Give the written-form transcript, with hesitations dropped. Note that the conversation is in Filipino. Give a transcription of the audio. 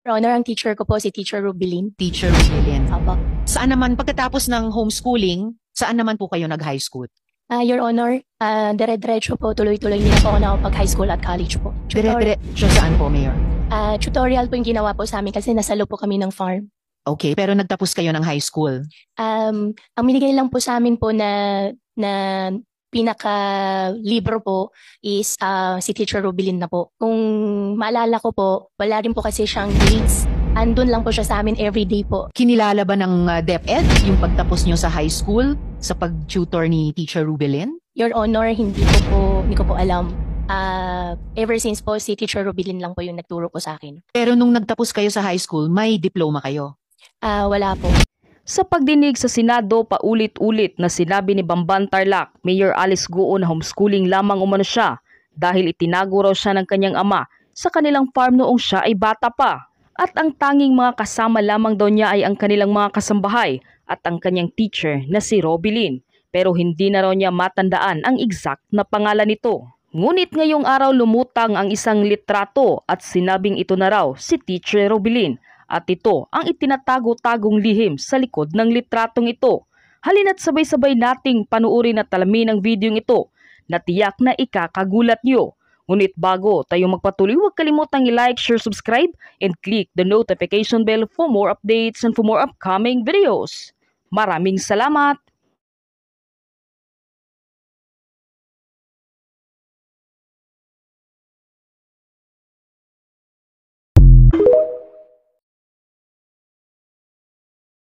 Your Honor, ang teacher ko po si Teacher Rubilin. Teacher Rubilin. Opo. Saan naman, pagkatapos ng homeschooling, saan naman po kayo nag-high school? Your Honor, dire-diretso po, tuloy-tuloy din po ako nakapag-high school at college po. Dire-diretso saan po, Mayor? Tutorial po yung ginawa po sa amin kasi nasa loob po kami ng farm. Okay, pero nagtapos kayo ng high school? Ang binigay lang po sa amin po na pinaka-libro po is si Teacher Rubilin na po. Kung maalala ko po, wala rin po kasi siyang grades. Andun lang po siya sa amin everyday po. Kinilala ba ng DepEd yung pagtapos nyo sa high school sa pag-tutor ni Teacher Rubilin? Your Honor, hindi ko po alam. Ever since po, si Teacher Rubilin lang po yung nagturo po sa akin. Pero nung nagtapos kayo sa high school, may diploma kayo? Wala po. Sa pagdinig sa Senado, paulit-ulit na sinabi ni Bamban Tarlac, Mayor Alice Goo na homeschooling lamang umano siya dahil itinago raw siya ng kanyang ama sa kanilang farm noong siya ay bata pa. At ang tanging mga kasama lamang daw niya ay ang kanilang mga kasambahay at ang kanyang teacher na si Rubilin. Pero hindi na raw niya matandaan ang exact na pangalan nito. Ngunit ngayong araw lumutang ang isang litrato at sinabing ito na raw si Teacher Rubilin. At ito ang itinatago-tagong lihim sa likod ng litratong ito. Halina't sabay-sabay nating panuorin at alamin ang videong ito na tiyak na ikakagulat niyo. Ngunit bago tayo magpatuloy, huwag kalimutang i-like, share, subscribe, and click the notification bell for more updates and for more upcoming videos. Maraming salamat!